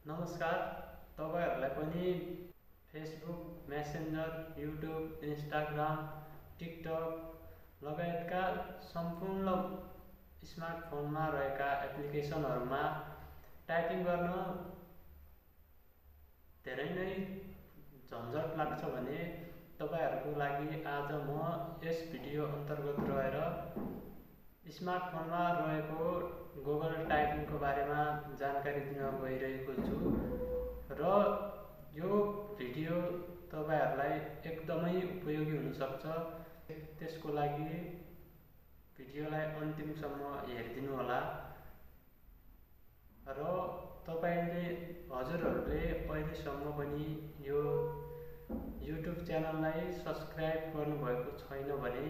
नमस्कार। तपाईहरुलाई पनि Facebook, messenger, YouTube, Instagram, TikTok लगायतका सम्पूर्ण स्मार्टफोनमा रहेका एप्लिकेसनहरुमा टाइपिङ गर्न धेरै नै झन्झट लाग्छ भने तपाईहरुको लागि आज म यस भिडियो अन्तर्गत रहेर स्मार्टफोनमा रहेको गुगल टाइपिङको बारेमा जानकारी दिन गइरहेको छु र यो भिडियो तपाईहरुलाई एकदमै उपयोगी हुन सक्छ। त्यसको लागि भिडियोलाई अन्तिमसम्म हेरिदिनु होला र हजुरहरुले अहिलेसम्म पनि यो युट्युब च्यानललाई सब्स्क्राइब गर्नुभएको छैन भने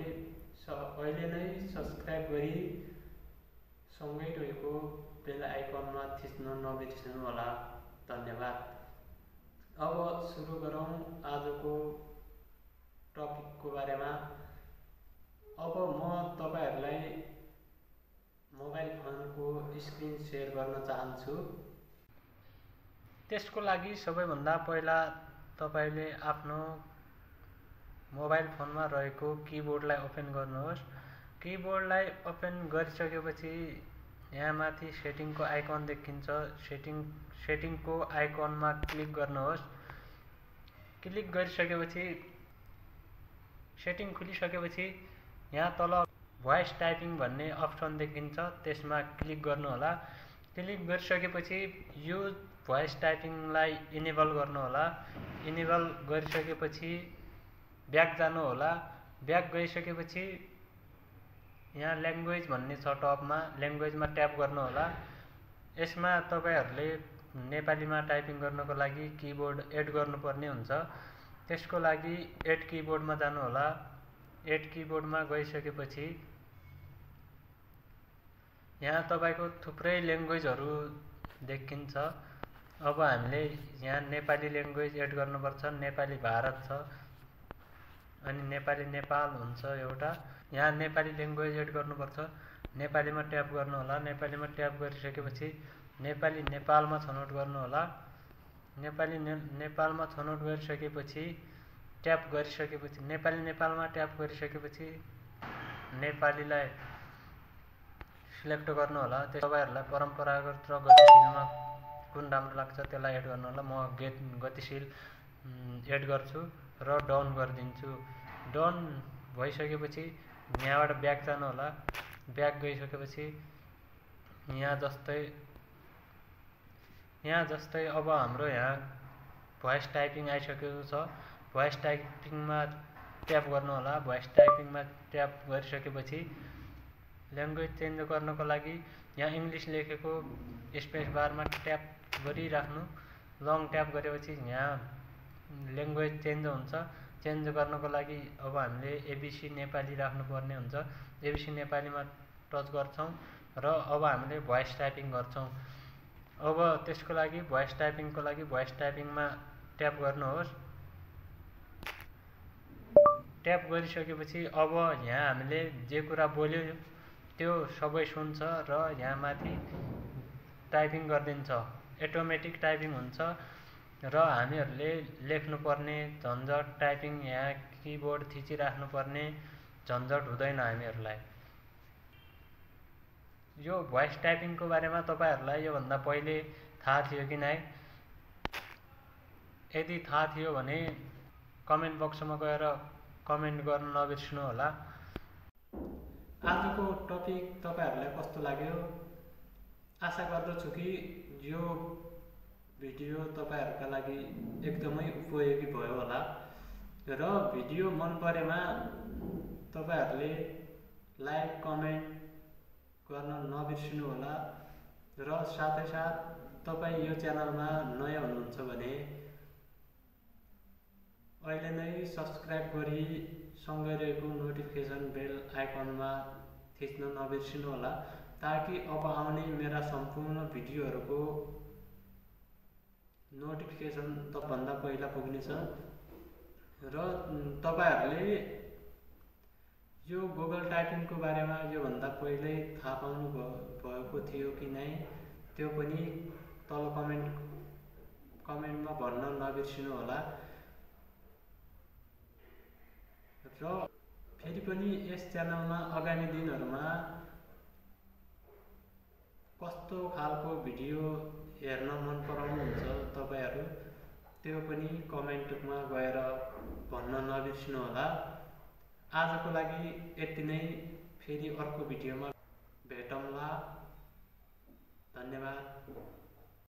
अहिले नै सब्स्क्राइब गरी सँगै रहेको बेल आइकनमा थिच्न नबिर्सनु होला। धन्यवाद। अब सुरु गरौँ आजको टपिकको बारेमा। अब म तपाईहरुलाई मोबाइल फोनको स्क्रिन शेयर गर्न चाहन्छु। त्यसको लागि सबैभन्दा पहिला तपाईले आफ्नो मोबाइल फोनमा रहेको किबोर्डलाई ओपन गर्नुहोस्। किबोर्डलाई ओपन गरिसकेपछि यहाँ माथि सेटिङको आइकन देखिन्छ। सेटिङको आइकनमा क्लिक गर्नुहोस्। क्लिक गरिसकेपछि सेटिङ खुलिसकेपछि यहाँ तल भोइस टाइपिङ भन्ने अप्सन देखिन्छ। त्यसमा क्लिक गर्नुहोला। क्लिक गरिसकेपछि युज भोइस टाइपिङलाई इनेबल गर्नुहोला। इनेबल गरिसकेपछि ब्याक जानु होला। ब्याक गइसकेपछि यहाँ ल्याङ्ग्वेज भन्ने छ टपमा, ल्याङ्ग्वेजमा ट्याप गर्नु होला। यसमा तपाईहरुले नेपालीमा टाइपिङ गर्नको लागि किबोर्ड एड गर्नुपर्ने हुन्छ। त्यसको लागि एड किबोर्डमा जानु होला। एड किबोर्डमा गइसकेपछि यहाँ तपाईको थुप्रै ल्याङ्ग्वेजहरु देखिन्छ। अब हामीले यहाँ नेपाली ल्याङ्ग्वेज एड गर्नुपर्छ। नेपाली भारत छ अनि नेपाली नेपाल हुन्छ एउटा। यहाँ नेपाली ल्याङ्ग्वेज एड गर्नुपर्छ। नेपालीमा ट्याप गर्नु होला। नेपालीमा ट्याप गरिसकेपछि नेपाली नेपालमा छनौट गर्नु होला। नेपाली नेपालमा छनौट गरिसकेपछि ट्याप गरिसकेपछि नेपाली नेपालमा ट्याप गरिसकेपछि नेपालीलाई सिलेक्ट गर्नु होला। तपाईहरुलाई परम्परागत र गतिशीलमा कुन राम्रो लाग्छ त्यसलाई एड गर्नु होला। म गतिशील एड गर्छु र डाउन गरिदिन्छु। डाउन भइसकेपछि यहाँबाट ब्याक जानु होला। ब्याक गइसकेपछि यहाँ जस्तै अब हाम्रो यहाँ भोइस टाइपिङ आइसकेको छ। भोइस टाइपिङमा ट्याप गर्नु होला। भोइस टाइपिङमा ट्याप गरिसकेपछि ल्याङ्ग्वेज चेन्ज गर्नको लागि यहाँ इङ्ग्लिश लेखेको स्पेस बारमा ट्याप गरिराख्नु। लङ ट्याप गरेपछि यहाँ ल्याङ्ग्वेज चेन्ज हुन्छ। चेन्ज गर्नको लागि अब हामीले एबिसी नेपाली राख्नुपर्ने हुन्छ। एबिसी नेपालीमा टच गर्छौं र अब हामीले भोइस टाइपिङ गर्छौं। अब त्यसको लागि भोइस टाइपिङको लागि भोइस टाइपिङमा ट्याप गर्नुहोस्। ट्याप गरिसकेपछि अब यहाँ हामीले जे कुरा बोल्यो त्यो सबै सुन्छ र यहाँ माथि टाइपिङ गरिदिन्छ। अटोमेटिक टाइपिङ हुन्छ र हामीहरुले लेख्नुपर्ने झन्झट, टाइपिङ यहाँ किबोर्ड थिचिराख्नुपर्ने झन्झट हुँदैन हामीहरुलाई। यो भोइस टाइपिङको बारेमा तपाईहरुलाई यो भन्दा पहिले थाहा थियो कि नै? यदि थाहा थियो भने कमेन्ट बक्समा गएर कमेन्ट गर्न नबिर्सनु होला। आजको टपिक तपाईहरुलाई कस्तो लाग्यो? आशा गर्दछु कि यो भिडियो तपाईहरुका लागि एकदमै उपयोगी भयो होला र भिडियो मन परेमा तपाईहरुले लाइक, कमेन्ट गर्न नबिर्सनु होला र साथै साथ तपाई यो च्यानलमा नयाँ हुनुहुन्छ भने अहिले नै सब्स्क्राइब गरी सँगै रहेको नोटिफिकेसन बेल आइकनमा थिच्न नबिर्सनु होला ताकि अब आउने मेरा सम्पूर्ण भिडियोहरुको नोटिफिकेसन तपाईभन्दा पहिला पुग्नेछ र तपाईहरुले यो गुगल टाइपिङको बारेमा यो भन्दा पहिल्यै थाहा पाउनु भएको थियो कि नै त्यो पनि तल कमेन्ट नबिर्सिनु होला। र फेरि पनि यस च्यानलमा आगामी दिनहरूमा कस्तो खालको भिडियो हेर्न मन पराउनुहुन्छ तपाईहरू त्यो पनि कमेन्टमा गएर भन्न नबिर्सिनु होला। आजको लागि यति नै, फेरि अर्को भिडियोमा भेटौँला। धन्यवाद।